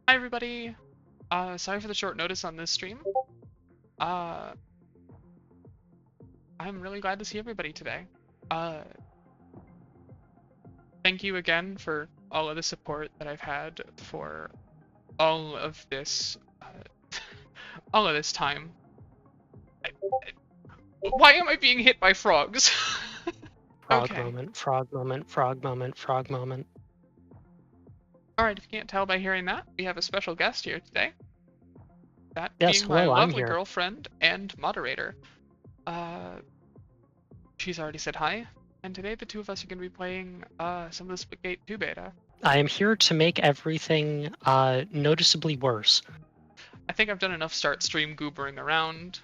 Hi everybody. Sorry for the short notice on this stream. I'm really glad to see everybody today. Thank you again for all of the support that I've had for all of this, all of this time. Why am I being hit by frogs? Frog Okay. moment, frog moment, frog moment, frog moment. Alright, if you can't tell by hearing that, we have a special guest here today. That Yes, being my hello, I'm lovely here. girlfriend and moderator. She's already said hi, and today the two of us are going to be playing some of the Splitgate 2 beta. I am here to make everything noticeably worse. I think I've done enough start stream goobering around.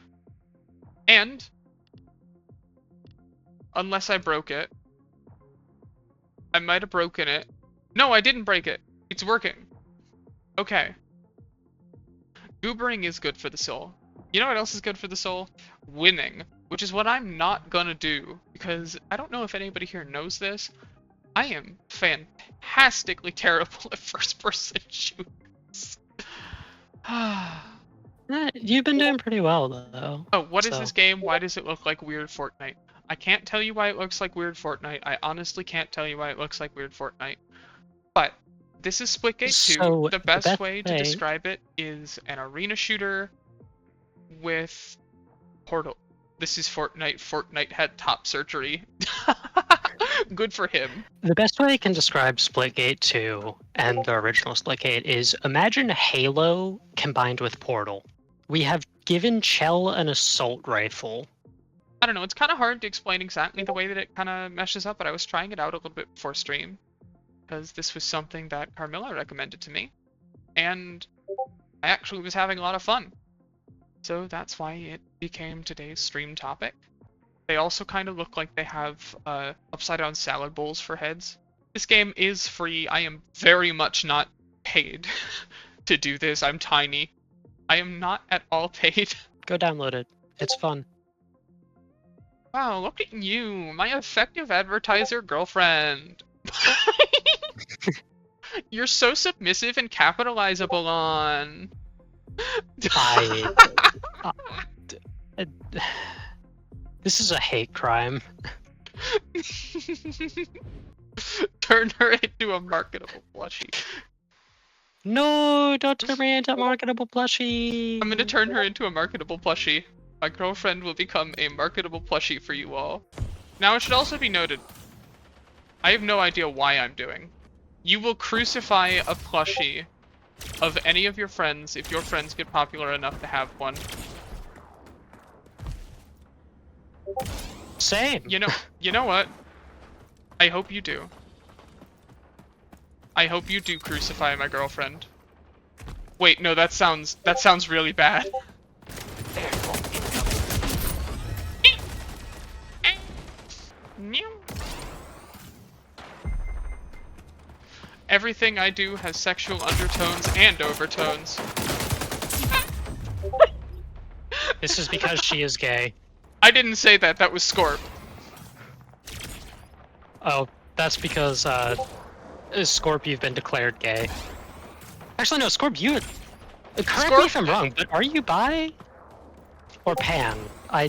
And, unless I broke it, I might have broken it. No, I didn't break it. It's working. Okay. Goobering is good for the soul. You know what else is good for the soul? Winning. Which is what I'm not gonna do, because I don't know if anybody here knows this. I am fantastically terrible at first-person shooters. You've been doing pretty well, though. Oh, what is this game? Why does it look like weird Fortnite? I can't tell you why it looks like weird Fortnite. I honestly can't tell you why it looks like weird Fortnite. But this is Splitgate 2. So, The best way to describe it is an arena shooter with Portal. This is Fortnite. Fortnite had top surgery. Good for him. The best way I can describe Splitgate 2 and the original Splitgate is imagine Halo combined with Portal. We have given Chell an assault rifle. I don't know, it's kind of hard to explain exactly the way that it kind of meshes up, but I was trying it out a little bit before stream, because this was something that Carmilla recommended to me, and I actually was having a lot of fun. So that's why it became today's stream topic. They also kind of look like they have upside-down salad bowls for heads. This game is free. I am very much not paid to do this. I'm tiny. I am not at all paid. Go download it. It's fun. Wow, look at you, my effective advertiser girlfriend. You're so submissive and capitalizable on. This is a hate crime. Turn her into a marketable plushie. No, don't turn me into a marketable plushie. I'm gonna turn her into a marketable plushie. My girlfriend will become a marketable plushie for you all. Now, it should also be noted, I have no idea why I'm doing. You will crucify a plushie of any of your friends if your friends get popular enough to have one. Same. You know what? I hope you do. I hope you do crucify my girlfriend. Wait, no, that sounds really bad. Everything I do has sexual undertones and overtones. This is because she is gay. I didn't say that, that was Scorp. Oh, that's because, Scorp, you've been declared gay. Actually, no, Scorp, you... Correct me if I'm wrong, but are you bi? Or pan? I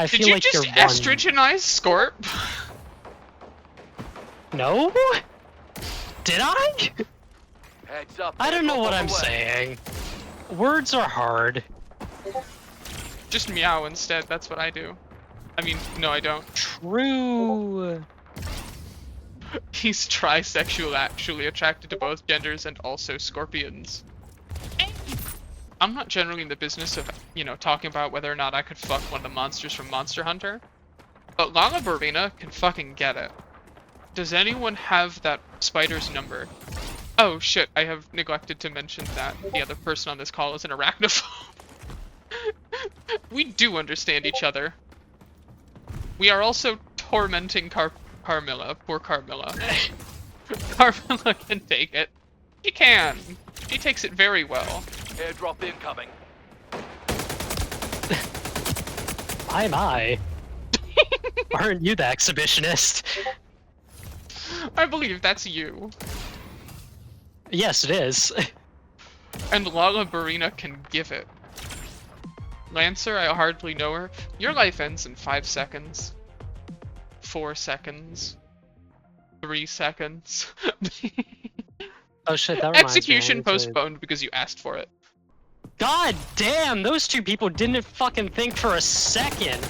feel like you're one. Did you just estrogenize Scorp? No? Did I? Heads up, I don't know what I'm saying. Words are hard. Just meow instead, that's what I do. I mean, no, I don't. True. He's trisexual, actually attracted to both genders and also scorpions. I'm not generally in the business of, you know, talking about whether or not I could fuck one of the monsters from Monster Hunter, but Lala Barina can fucking get it. Does anyone have that spider's number? Oh shit, I have neglected to mention that the other person on this call is an arachnophobe. We do understand each other. We are also tormenting Carmilla. Poor Carmilla. Carmilla can take it. She can. She takes it very well. Airdrop incoming. My. Aren't you the exhibitionist? I believe that's you. Yes, it is. And Lala Barina can give it. Lancer, I hardly know her. Your life ends in 5 seconds. 4 seconds. 3 seconds. Oh shit, that reminds me, I Execution need to- postponed because you asked for it. God damn, those two people didn't fucking think for a second.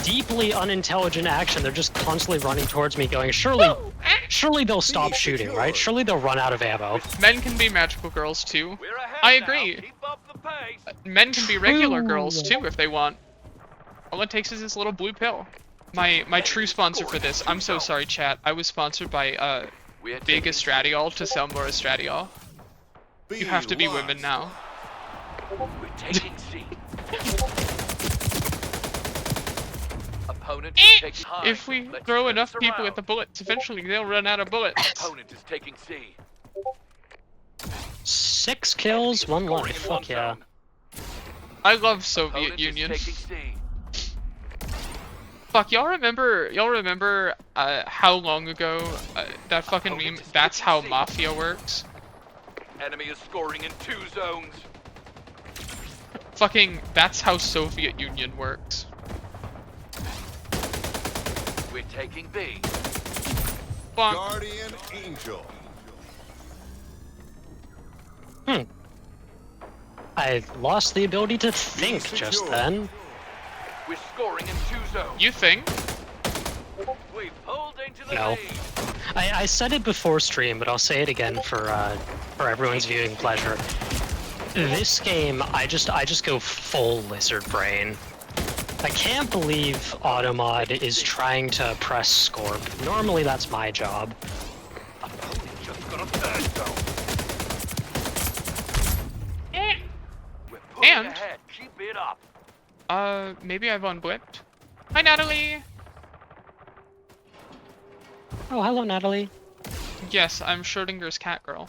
Deeply unintelligent action. They're just constantly running towards me going, surely they'll stop shooting, right? Surely they'll run out of ammo. Men can be magical girls too. We're ahead I now. agree. Keep up the pace. Men can be regular True. girls too if they want. All it takes is this little blue pill. My true sponsor for this, I'm so sorry chat, I was sponsored by We're Big taking Estradiol to sell more Estradiol. You have to be women now. We're taking C. Opponent is taking high. If we Let's throw turn enough this people around. at the bullets, eventually they'll run out of bullets. Opponent is taking C. 6 kills, 1 Scoring life. in one Fuck yeah. zone. I love Soviet Opponent is Union. taking C. Fuck, y'all remember how long ago that fucking meme, that's how Mafia works? Enemy is scoring in 2 zones. Fucking, that's how Soviet Union works. We're taking B. Fuck. Guardian Angel. I lost the ability to think just secure. then. We're scoring in 2 zones. You think? We pulled into the No. lead. I said it before stream, but I'll say it again for everyone's viewing pleasure. This game, I just go full lizard brain. I can't believe Automod is trying to press Scorp. Normally that's my job. Opponent just got a third zone. We're pulling And- ahead. Keep it up. Maybe I've unblipped. Hi, Natalie! Oh, hello, Natalie. Yes, I'm Schrodinger's cat girl.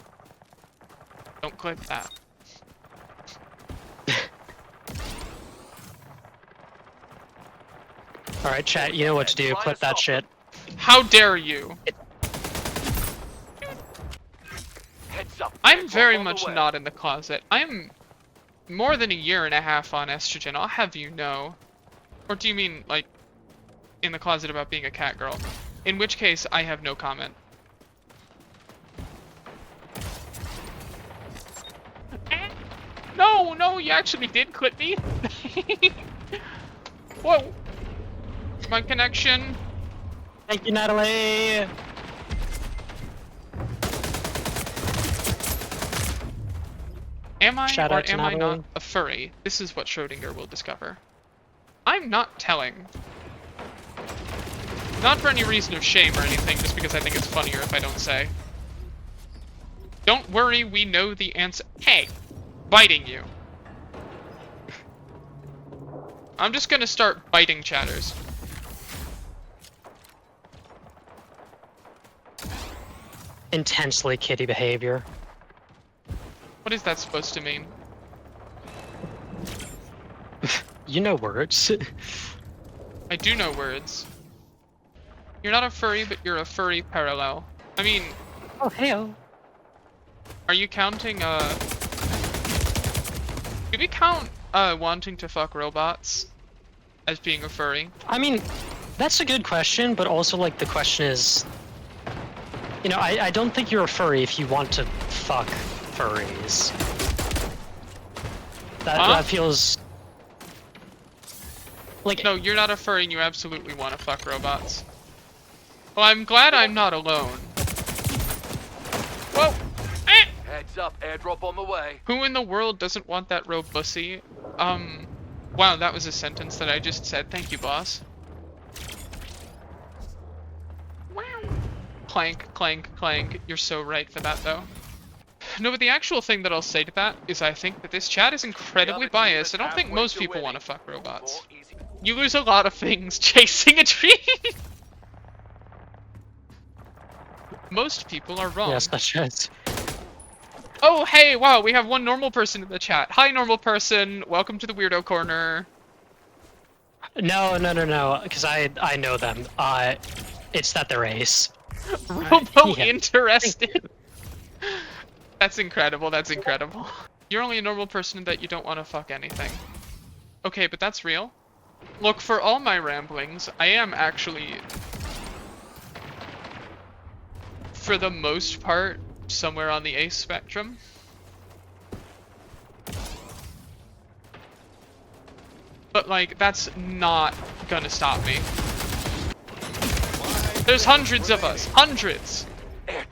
Don't click that. Alright, chat, you know what to do. Clip that shit. How dare you? Heads up. I'm Airdrop very on the much way. not in the closet. I'm more than a year and a half on estrogen, I'll have you know. Or do you mean, like, in the closet about being a cat girl? In which case, I have no comment. No, you actually did clip me. Whoa. My connection. Thank you, Natalie! Am I Shout or out to am I not Natalie. a furry? This is what Schrodinger will discover. I'm not telling. Not for any reason of shame or anything, just because I think it's funnier if I don't say. Don't worry, we know the answer. Hey! Biting you. I'm just gonna start biting chatters. Intensely kitty behavior. What is that supposed to mean? You know words. I do know words. You're not a furry, but you're a furry parallel. I mean, Oh, hey-oh. are you counting, do we count, wanting to fuck robots as being a furry? I mean, that's a good question, but also, like, the question is... You know, I don't think you're a furry if you want to fuck furries. That feels... Like, No, you're not a furry and you absolutely want to fuck robots. Well, I'm glad I'm not alone. Whoa! Eh! Heads up. Airdrop on the way. Who in the world doesn't want that robussy? Wow, that was a sentence that I just said. Thank you, boss. Wow. Clank, clank, clank. You're so right for that, though. No, but the actual thing that I'll say to that is I think that this chat is incredibly biased. I don't think most people want to fuck robots. More easy. You lose a lot of things chasing a tree. Most people are wrong. yes, that's right. Oh, hey, wow, we have one normal person in the chat. Hi, normal person. Welcome to the Weirdo Corner. No, because I know them. It's that they're ace. Robo Yeah. interested. That's incredible. That's incredible. You're only a normal person in that you don't want to fuck anything. Okay, but that's real. Look, for all my ramblings, I am actually, for the most part, somewhere on the ace spectrum. But, like, that's not gonna stop me. There's hundreds of us. Hundreds!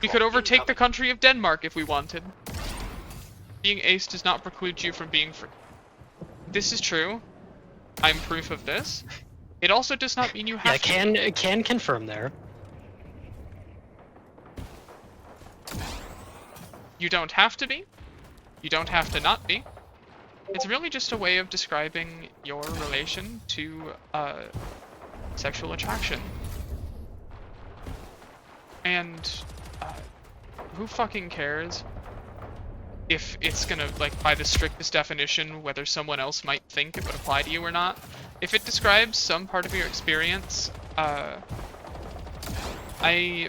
We could overtake the country of Denmark if we wanted. Being ace does not preclude you from being free. This is true. I'm proof of this. It also does not mean you have to. Yeah, can confirm there. You don't have to be. You don't have to not be. It's really just a way of describing your relation to sexual attraction. And who fucking cares if it's gonna, like, by the strictest definition, whether someone else might think it would apply to you or not? If it describes some part of your experience, I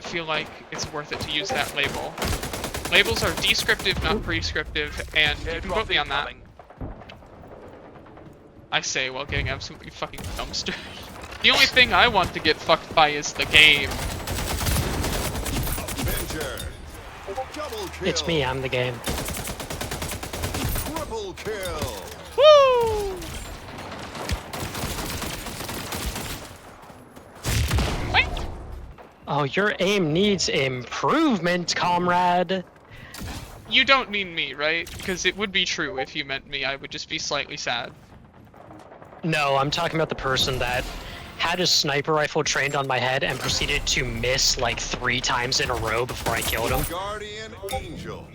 feel like it's worth it to use that label. Labels are descriptive, not prescriptive, and you can quote me on that. I say while getting absolutely fucking dumpstered. The only thing I want to get fucked by is the game. It's me, I'm the game. Triple kill. Woo! Wait. Oh, your aim needs improvement, comrade. You don't mean me, right? Because it would be true if you meant me. I would just be slightly sad. No, I'm talking about the person that had a sniper rifle trained on my head and proceeded to miss like 3 times in a row before I killed him. Guardian Angel.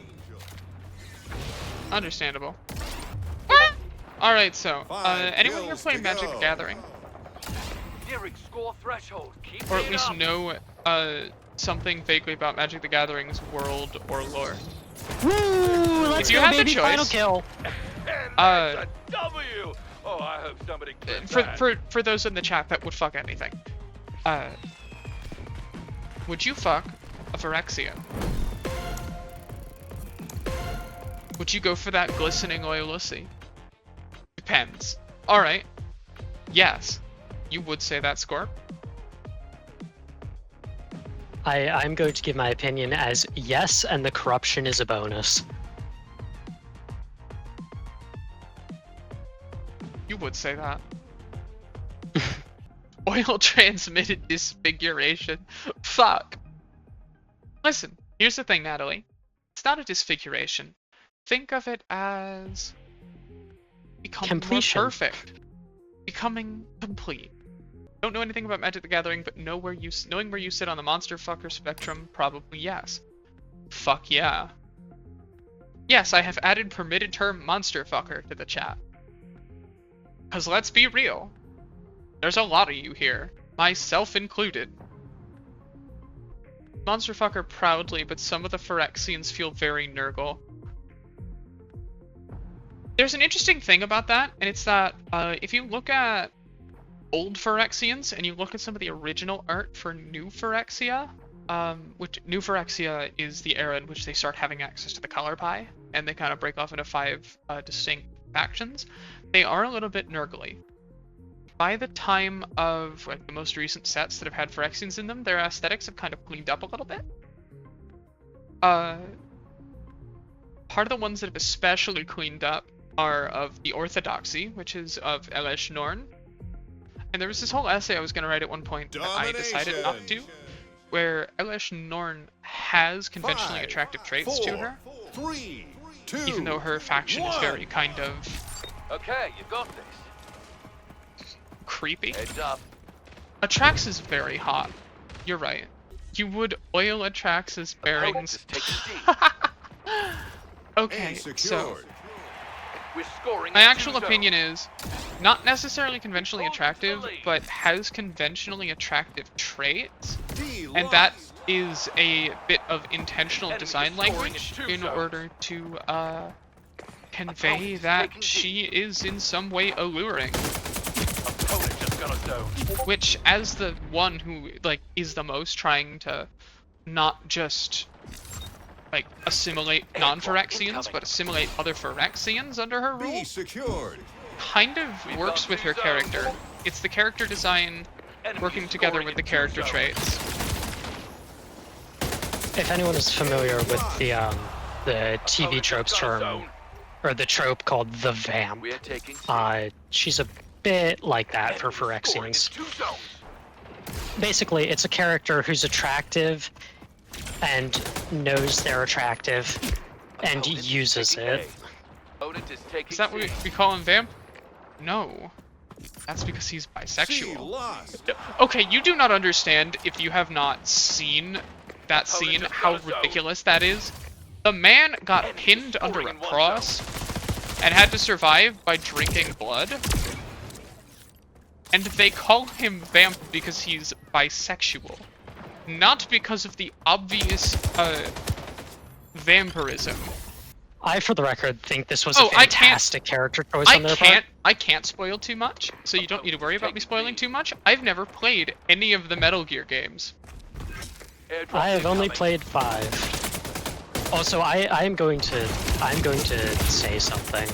Understandable. Alright, so, anyone here playing Magic the Gathering? Nearing score threshold. Keep Or at it least up. know, something vaguely about Magic the Gathering's world or lore? Woo! Let's If you go, had the baby! choice- Final kill. And that's a W. Oh, I hope somebody clips that. For those in the chat that would fuck anything, would you fuck a Phyrexia? Would you go for that glistening oilussy? Depends. Alright. Yes. You would say that, Scorp? I'm going to give my opinion as yes, and the corruption is a bonus. You would say that. Oil transmitted disfiguration. Fuck. Listen, here's the thing, Natalie. It's not a disfiguration. Think of it as becoming Completion. more perfect. Becoming complete. Don't know anything about Magic the Gathering, but knowing where you sit on the monster fucker spectrum, probably yes. Fuck yeah. Yes, I have added permitted term monster fucker to the chat. Cause let's be real, there's a lot of you here, myself included. Monster fucker proudly, but some of the Phyrexians feel very Nurgle. There's an interesting thing about that, and it's that if you look at old Phyrexians and you look at some of the original art for New Phyrexia, which New Phyrexia is the era in which they start having access to the color pie, and they kind of break off into 5 distinct factions. They are a little bit Nurgly. By the time of like the most recent sets that have had Phyrexians in them, their aesthetics have kind of cleaned up a little bit. Part of the ones that have especially cleaned up are of the Orthodoxy, which is of Elesh Norn. And there was this whole essay I was going to write at one point that I decided not to, where Elesh Norn has conventionally attractive traits to her, 3, 2, even though her faction is very kind of Okay, you got this. creepy. Heads up. Atrax is very hot. You're right. You would oil Atrax's bearings. Just take a seat. Okay, A so secured. We're scoring. my in actual 2 zones. opinion is not necessarily conventionally attractive, but has conventionally attractive traits, and that is a bit of intentional Enemy design is scoring language in 2 in zones. order to convey that she is in some way alluring. Opponent just got a zone. which, as the one who like is the most trying to not just like assimilate non-Phyrexians, but assimilate other Phyrexians under her rule, B secured. kind of works with her character. It's the character design working together with the character traits. If anyone is familiar with the TV tropes term, or the trope called the vamp, We are taking C. she's a bit like that for Scoring in Phyrexians. 2 zones. Basically, it's a character who's attractive and knows they're attractive and Opponent is uses taking it. A. Opponent is taking Is that what C. we call him vamp? No. That's because he's C bisexual. lost. Okay, you do not understand if you have not seen that scene, how ridiculous that is. The man got pinned under a cross and had to survive by drinking blood. And they call him vamp because he's bisexual. Not because of the obvious, vampirism. I, for the record, think this was Oh, a fantastic character choice on their part. I can't spoil too much, so you don't need to worry about me spoiling too much. I've never played any of the Metal Gear games. Airdrop I have only incoming. played 5. Also, I'm going to say something.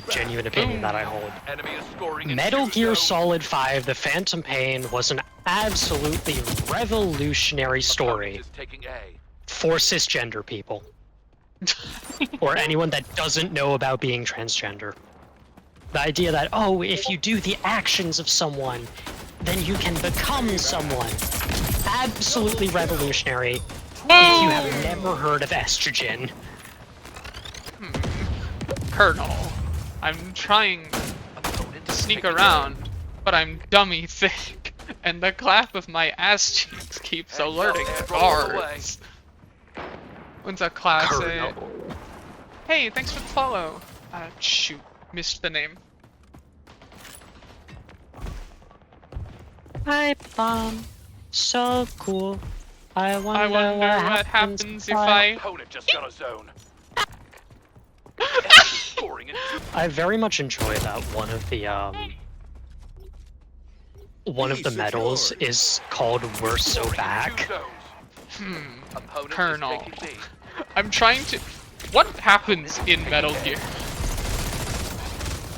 Genuine opinion that I hold. Enemy is scoring in Metal 2 Gear zones. Solid 5: The Phantom Pain was an absolutely revolutionary story Opponent is taking A. for cisgender people. Or anyone that doesn't know about being transgender. The idea that, oh, if you do the actions of someone, then you can become someone. Absolutely revolutionary. If you have never heard of estrogen. Colonel, I'm trying Opponent to is sneak taking A. around, but I'm dummy thick, and the clap of my ass cheeks keeps And alerting well, the roll away. guards. When's a classic? Colonel. Hey, thanks for the follow. Shoot, missed the name. Hi, Bomb. So cool. I wonder, I wonder what happens if I... Opponent just got a zone. Enemy is scoring in 2. I very much enjoy that one of the medals secured. is called "We're So Scoring in 2 Back." zones. Opponent Colonel. is taking B. I'm trying to... What happens in Metal Gear?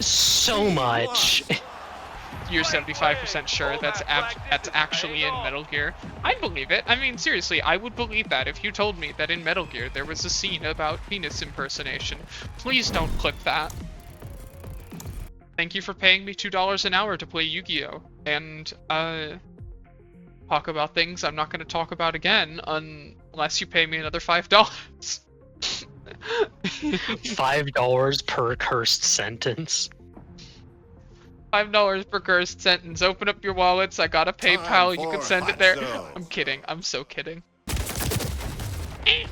So much. You're 75% sure that's actually in Metal Gear. I believe it. I mean, seriously, I would believe that if you told me that in Metal Gear there was a scene about penis impersonation. Please don't clip that. Thank you for paying me $2 an hour to play Yu-Gi-Oh! And, talk about things I'm not going to talk about again unless you pay me another $5. $5 per cursed sentence. $5 per cursed sentence. Open up your wallets. I got a PayPal. You for can send it hot there. zones. I'm kidding. I'm so kidding. I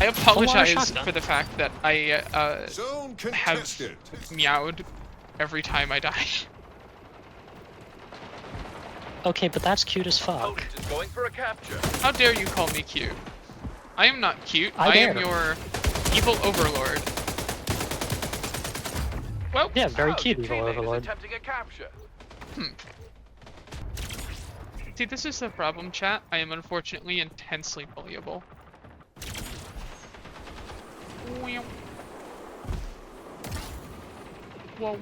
apologize shotgun. for the fact that I Zone have contested. meowed every time I die. Okay, but that's cute as fuck. Opponent is going for a capture. How dare you call me cute? I am not cute. I I am dare. your evil overlord. Well, Yeah, very Oh, cute, your evil teammate is overlord. attempting a capture. see, this is the problem, chat. I am unfortunately intensely bullyable. Whoa.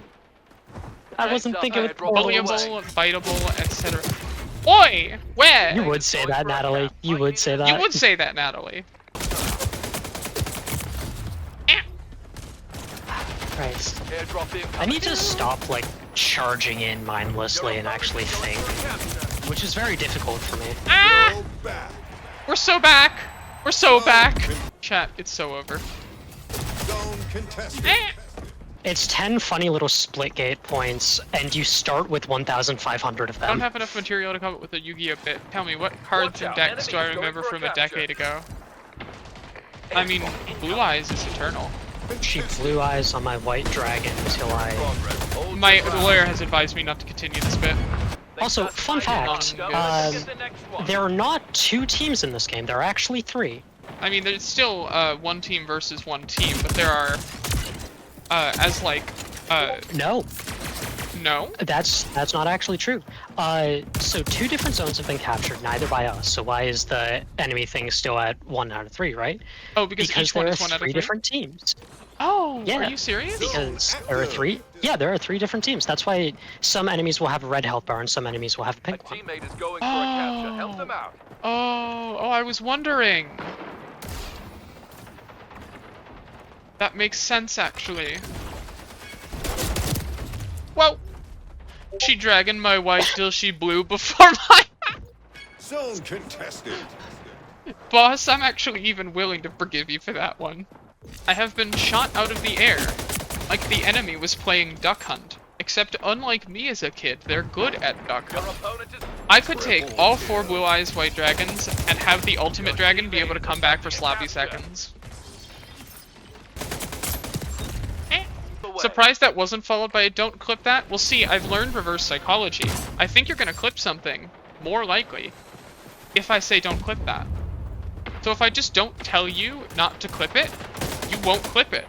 I wasn't thinking with portals. Bullyable, biteable, etc. Oi! Where? You would say that, Natalie. You would say that. You would say that, Natalie. Christ. Airdrop incoming. I need to stop, like, charging in mindlessly and actually think, which is very difficult for me. Ah! Go back. We're so back! We're so back! Chat, it's so over. Zone contested. Eh! It's 10 funny little split gate points, and you start with 1,500 of I don't them. have enough material to come up with a Yu-Gi-Oh bit. Tell me, what cards Watch and out, decks do I enemies going remember for a from a capture. decade ago? I mean, Blue Eyes is eternal. She blue eyes on my white dragon until I... Progress. Hold My your ground. lawyer has advised me not to continue this bit. They Also, got fun sighted fact, on go. Get the next one. there are not 2 teams in this game, there are actually 3. I mean, there's still one team versus one team, but there are, as like, No. No. That's not actually true. So 2 different zones have been captured, neither by us. So why is the enemy thing still at 1 out of 3, right? Oh, because each one there is are 1 out of 3? 3 different teams. Oh, Yeah. are you serious? Because there are 3. Yeah, there are 3 different teams. That's why some enemies will have a red health bar and some enemies will have a A pink one. teammate is going for a capture. Help them out. Oh, I was wondering. That makes sense, actually. Whoa! She dragging my white till she blue before my... Zone contested. Boss, I'm actually even willing to forgive you for that one. I have been shot out of the air, like the enemy was playing Duck Hunt. Except unlike me as a kid, they're good at Duck Your Hunt. opponent is I could take all 4 Blue Eyes White Dragons and have the ultimate dragon be able to come back for sloppy seconds. Surprised that wasn't followed by a don't clip that? Well, see, I've learned reverse psychology. I think you're gonna clip something, more likely, if I say don't clip that. So if I just don't tell you not to clip it, you won't clip it.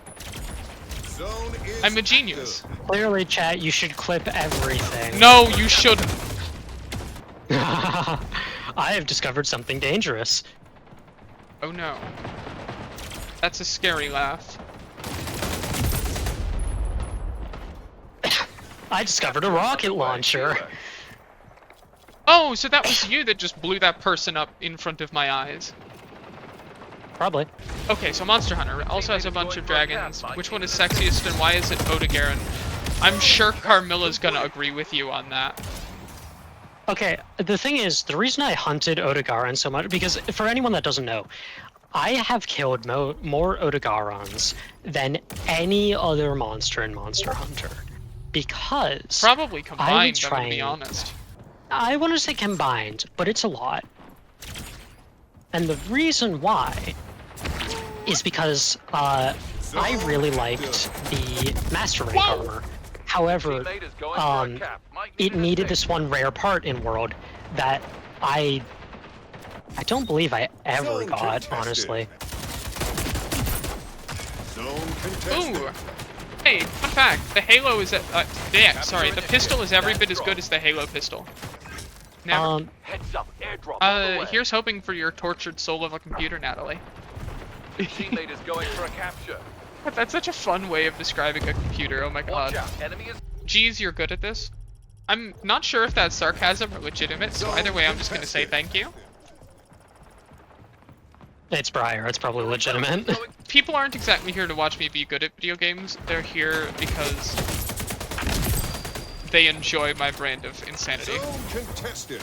Zone is I'm a genius. Clearly, chat, you should clip everything. No, you shouldn't. I have discovered something dangerous. Oh no. That's a scary laugh. I discovered a rocket launcher. Oh, so that was you that just blew that person up in front of my eyes. Probably. Okay, so Monster Hunter also has a bunch of dragons. Which one is sexiest and why is it Odegaron? I'm sure Carmilla's gonna agree with you on that. Okay, the thing is, the reason I hunted Odegaron so much, because for anyone that doesn't know, I have killed more Odegarons than any other monster in Monster Hunter. Because Probably combined, try I'm gonna be and- honest. I want to say combined, but it's a lot. And the reason why is because I really liked the Master Rank armor. However, teammate is going for a cap. Might need it an needed escape. this one rare part in World that I don't believe I ever Zone got, contested. honestly. Zone contested. Ooh. Hey, fun fact, the Halo is the pistol is every bit as good as the Halo pistol. Never. Heads up, airdrop on the way. Here's hoping for your tortured soul of a computer, Natalie. Teammate is going for a capture. That's such a fun way of describing a computer, oh my Watch god. out, enemy is Geez, you're good at this. I'm not sure if that's sarcasm or legitimate, so either way I'm just gonna say thank you. It's Briar, it's probably legitimate. People aren't exactly here to watch me be good at video games, they're here because they enjoy my brand of insanity. Zone contested.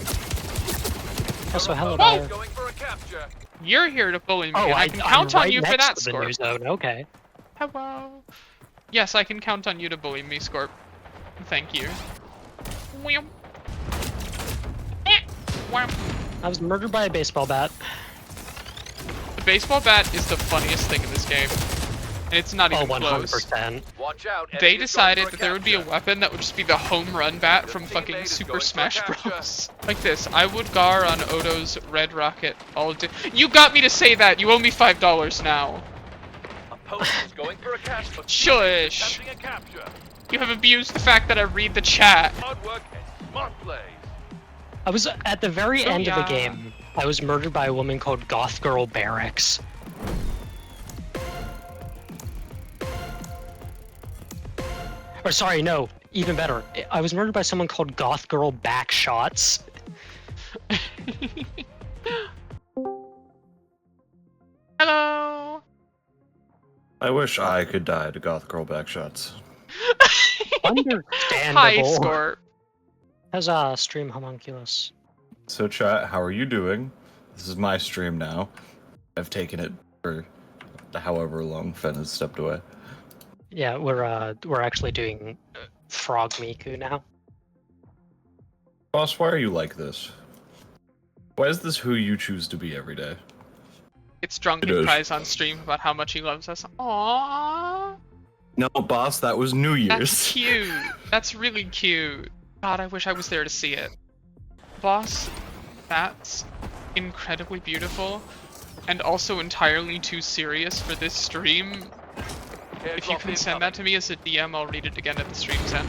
Also, hello, Whoa! Briar. going for a capture. You're here to bully me, Oh, and I can count I'm on right you for next that, to the Scorp. new zone. Okay. Hello. Yes, I can count on you to bully me, Scorp. Thank you. Wham. Wham. I was murdered by a baseball bat. The baseball bat is the funniest thing in this game. And it's not Oh, even close. 100%. Watch out. They enemy is decided going for that there would be a capture. weapon that would just be the home run bat from Your fucking teammate is Super going for Smash capture. Bros. Like this, I would gar on Odo's Red Rocket all day. You got me to say that! You owe me $5 now. Opponent is going for a catch, but Shush. attempting a capture. You have abused the fact that I read the chat. Hard work and smart plays. I was at the very Oh, end of the yeah. game. I was murdered by a woman called Goth Girl Barracks. Or sorry, no, even better. I was murdered by someone called Goth Girl Backshots. Hello. I wish I could die to goth girl backshots. Understandable. Hi, Scorp. How's stream homunculus? So chat, how are you doing? This is my stream now. I've taken it for however long Fen has stepped away. Yeah, we're actually doing Frog Miku now. Boss, why are you like this? Why is this who you choose to be every day? It's drunken It is. cries on stream about how much he loves us. Aww. No, boss, that was New That's Year's. cute. That's really cute. God, I wish I was there to see it. Boss, that's incredibly beautiful and also entirely too serious for this stream. If you Airdrop can send that to me as a DM, I'll read it again at the stream's end.